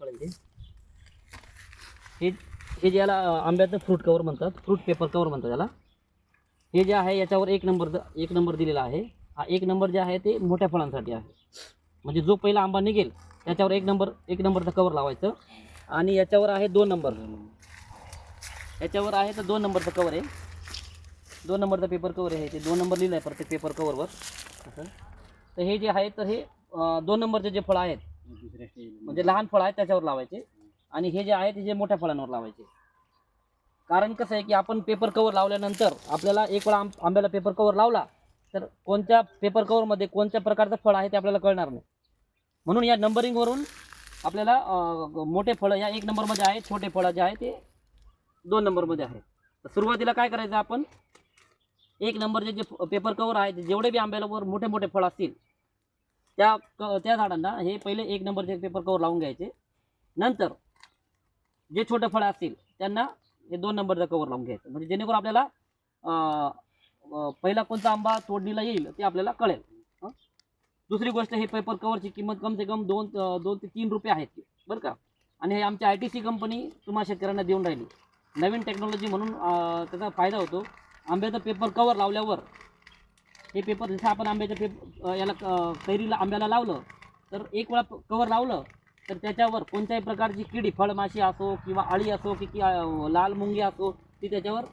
कळेल ते. हे जे याला आंब्याचं फ्रूट कवर म्हणतात, फ्रूट पेपर कवर म्हणतात याला. हे जे आहे याच्यावर एक नंबर दिलेला आहे. हा 1 नंबर जे आहे ते मोठ्या फळांसाठी आहे. म्हणजे जो पहिला आंबा निघेल त्याच्यावर एक नंबरचं कवर लावायचं. आणि याच्यावर आहे 2 नंबर. याच्यावर आहे तर 2 नंबरचं कवर आहे. 2 नंबरचं पेपर कवर आहे. ते 2 नंबर लिहिलं आहे प्रत्येक पेपर कवरवर असं. तर हे जे आहे तर हे 2 नंबरचे जे फळं आहेत म्हणजे लहान फळं आहेत त्याच्यावर लावायचे. आणि हे जे आहे ते जे मोठ्या फळांवर लावायचे. कारण कसं आहे की आपण पेपर कवर लावल्यानंतर आपल्याला एक वेळा आंब्याला पेपर कवर लावला तर कोणत्या पेपर कवरमध्ये कोणत्या प्रकारचं फळ आहे ते आपल्याला कळणार नाही. म्हणून या नंबरिंगवरून आपल्याला मोठे फळं या 1 नंबरमध्ये आहे, छोटे फळं जे आहे ते 2 नंबरमध्ये आहे. तर सुरुवातीला काय करायचं आपण 1 नंबरचे जे पेपर कवर आहे जेवढे बी आंब्यावर मोठे मोठे फळ असतील त्या झाडांना हे पहिले 1 नंबरचे पेपर कवर लावून घ्यायचे. नंतर जे छोटे फळं असतील त्यांना हे 2 नंबरचं कवर लावून घ्यायचं. म्हणजे जेणेकरून आपल्याला पहिला कोणता आंबा तोडणीला येईल ते आपल्याला कळेल. दुसरी गोष्ट हे पेपर कवरची किंमत कम से कम 2 ते 3 रुपये आहेत बरं का. आणि हे आमची ITC कंपनी तुम्हाला शेतकऱ्यांना देऊन राहिली. नवीन टेक्नॉलॉजी म्हणून त्याचा फायदा होतो. आंब्याचं पेपर कवर लावल्यावर हे पेपर जसं आपण आंब्याच्या याला कैरीला आंब्याला लावलं तर एक वेळा कवर लावलं तर त्याच्यावर कोणत्याही प्रकारची किडी फळमाशी असो किंवा अळी असो की लाल मुंगी असो ती त्याच्यावर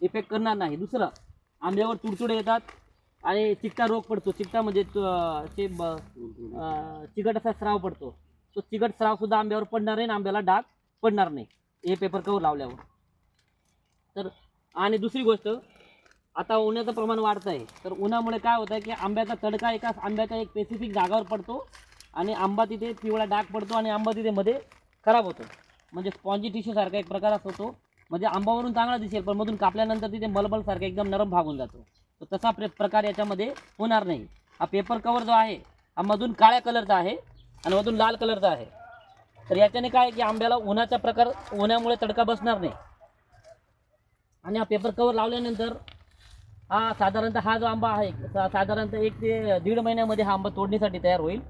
इफेक्ट करणार नाही. दुसरं आंब्यावर तुडतुडे येतात आणि चिकटा रोग पडतो. चिकटा म्हणजे चिकट असा स्राव पडतो. तो चिकट स्रावसुद्धा आंब्यावर पडणार नाही आणि आंब्याला डाग पडणार नाही हे पेपर कवर लावल्यावर. तर आणि दुसरी गोष्ट आता उन्हाचं प्रमाण वाढतं आहे. तर उन्हामुळे काय होतं आहे की आंब्याचा तडका एका आंब्याच्या एक स्पेसिफिक जागावर पडतो आणि आंबा तिथे पिवळा डाग पडतो आणि आंबा तिथे मध्ये खराब होतो. म्हणजे स्पॉन्जी टिश्यूसारखा एक प्रकार असतो. म्हणजे आंबावरून चांगला दिसेल पण मधून कापल्यानंतर तिथे मलबलसारखा एकदम नरम भाग होऊन जातो. तर तसा प्रकार याच्यामध्ये होणार नाही. हा पेपर कवर जो आहे हा मधून काळ्या कलरचा आहे आणि मधून लाल कलरचा आहे. तर याच्याने काय की आंब्याला उन्हामुळे तडका बसणार नाही. आणि हा पेपर कवर लावल्यानंतर साधारणतः हा जो आंबा आहे साधारणतः 1 ते 1.5 महिन्यामध्ये हा आंबा तोडणीसाठी तयार होईल.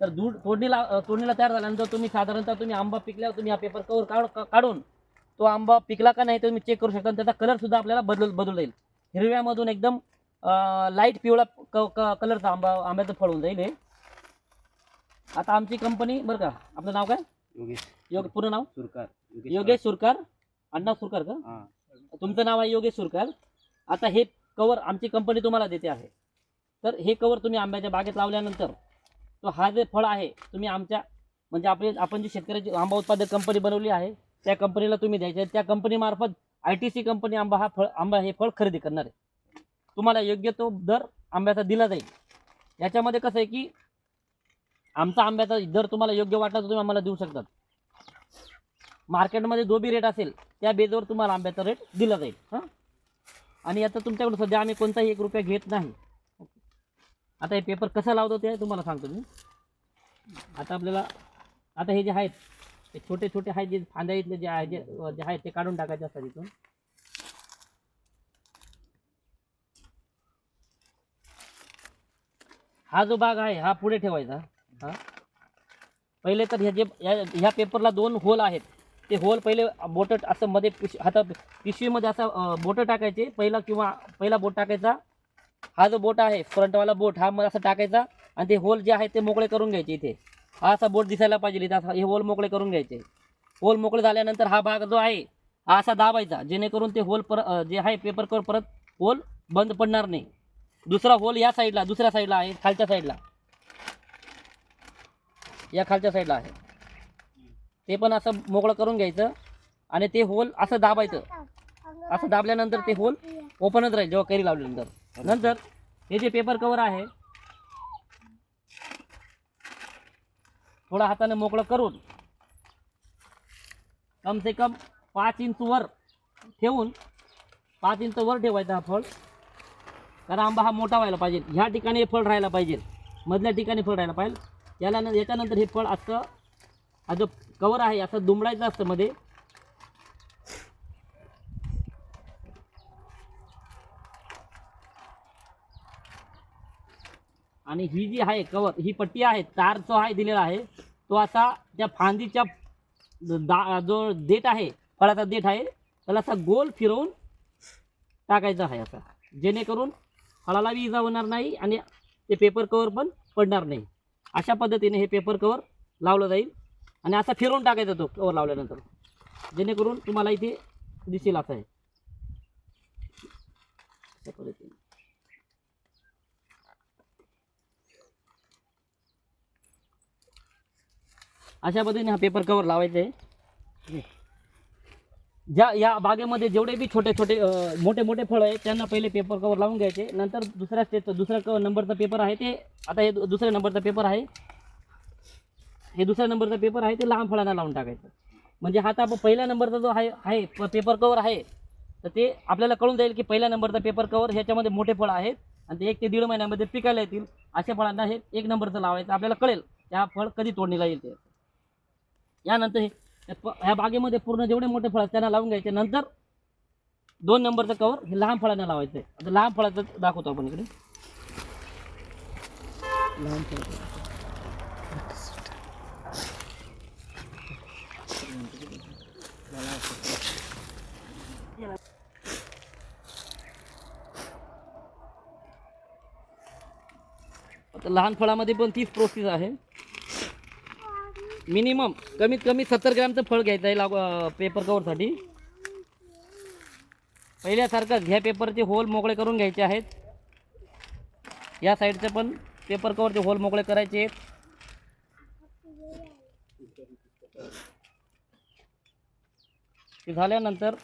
तर तोडणीला तयार झाल्यानंतर तुम्ही आंबा पिकल्यावर तुम्ही हा पेपर कवर काढून तो आंबा पिकला का नाही तुम्ही चेक करू शकता. त्याचा कलरसुद्धा आपल्याला बदलून जाईल. हिरव्यामधून एकदम लाईट पिवळा कलरचा आंब्याचं फळ होऊन जाईल हे. आता आमची कंपनी बरं का, आपलं नाव काय? पूर्ण नाव योगेश सुरकार. अण्णा सुरकार का? तुमचं नाव आहे योगेश सुरकार. आता हे कवर आमची कंपनी तुम्हाला देते आहे. तर हे कवर तुम्ही आंब्याच्या बागेत लावल्यानंतर तो हा जे फळ आहे तुम्ही म्हणजे आपण जी शेतकऱ्याची आंबा उत्पादक कंपनी बनवली आहे त्या कंपनीला तुम्ही द्यायचे. त्या कंपनीमार्फत ITC कंपनी आंबा हे फळ खरेदी करणार आहे. तुम्हाला योग्य तो दर आंब्याचा दिला जाईल. याच्यामध्ये कसं आहे की आमचा आंब्याचा दर तुम्हाला योग्य वाटला तर तुम्ही आम्हाला देऊ शकतात. मार्केटमध्ये जो बी रेट असेल त्या बेजवर तुम्हाला आंब्याचा रेट दिला जाईल. आणि आता तुमच्याकडून सध्या आम्ही कोणताही 1 रुपया घेत नाही. आता हे पेपर कसं लावतो ते तुम्हाला सांगतो मी. आता हे जे आहेत ते छोटे छोटे आहेत जे फांद्या इथले जे आहेत ते काढून टाकायचे असतात इथून. हा जो भाग आहे हा पुढे ठेवायचा. पहिले तर ह्या पेपरला 2 होल आहेत. ते होल पहिले बोट असं मध्ये पिशवीमध्ये असं बोट टाकायचे. पहिला बोट टाकायचा. हा जो बोट आहे फ्रंटवाला बोट हा असं टाकायचा आणि ते होल जे आहे ते मोकळे करून घ्यायचे. इथे हा असा बोट दिसायला पाहिजे. इथं हे होल मोकळे करून घ्यायचे. होल मोकळे झाल्यानंतर हा भाग जो आहे हा असा दाबायचा जेणेकरून ते होल जे आहे पेपर कवर परत होल बंद पडणार नाही. दुसरा होल या साईडला दुसऱ्या साईडला आहे, खालच्या साईडला या खालच्या साईडला आहे. ते पण असं मोकळं करून घ्यायचं आणि ते होल असं दाबायचं. असं दाबल्यानंतर ते होल ओपनच राहील जेव्हा कैरी लावल्यानंतर. नंतर हे जे पेपर कवर आहे थोडा हाताने मोकळं करून कम से कम 5 इंच वर ठेवून 5 इंच वर ठेवायचा हा फळ. कारण आंबा हा मोठा व्हायला पाहिजे. ह्या ठिकाणी हे फळ राहायला पाहिजे, मधल्या ठिकाणी फळ राहायला पाहिजे. याच्यानंतर हे फळ असं हा जो कवर आहे असं दुमडायचं असतं मध्ये. आणि ही जी आहे कवर ही पट्टी आहे तार जो आहे दिलेला आहे तो असा त्या फांदीच्या जो देठ आहे, फळाचा देठ आहे, त्याला असा गोल फिरवून टाकायचा आहे असा, जेणेकरून फळाला बी इजा होणार नाही आणि ते पेपर कवर पण पडणार नाही. अशा पद्धतीने हे पेपर कवर लावलं जाईल आणि असा फिरवून टाकायचा तो कवर लावल्यानंतर, जेणेकरून तुम्हाला इथे दिसेल असं आहे. अशा पद्धतीने हा पेपर कवर लावायचा आहे. या बागेमध्ये जेवढे बी छोटे छोटे मोठे मोठे फळं आहेत त्यांना पहिले पेपर कवर लावून घ्यायचे. नंतर दुसऱ्या नंबरचा पेपर आहे ते, आता हे दुसऱ्या नंबरचा पेपर आहे, ते लहान फळांना लावून टाकायचं. म्हणजे हा आता पहिल्या नंबरचा जो आहे पेपर कवर आहे, तर ते आपल्याला कळून जाईल की पहिल्या नंबरचा पेपर कवर ह्याच्यामध्ये मोठे फळं आहेत आणि ते 1 ते 1.5 महिन्यामध्ये पिकायला येतील. अशा फळांना हे 1 नंबरचं लावायचं, आपल्याला कळेल त्या फळ कधी तोडणीला येईल ते. यानंतर ह्या बागेमध्ये पूर्ण जेवढे मोठे फळ त्यांना लावून घ्यायचे. नंतर 2 नंबरचं कवर हे लहान फळांना लावायचं आहे. आता लहान फळाचं दाखवतो आपण इकडे. लहान फळाचं आता लहान फळामध्ये पण 30 प्रोसेस आहे. मिनिमम कमीत कमी 70 ग्रॅमचं फळ घ्यायचं आहे पेपर कवरसाठी. पहिल्यासारखंच ह्या पेपरचे होल मोकळे करून घ्यायचे आहेत. या साईडचे पण पेपर कवरचे होल मोकळे करायचे आहेत. ते झाल्यानंतर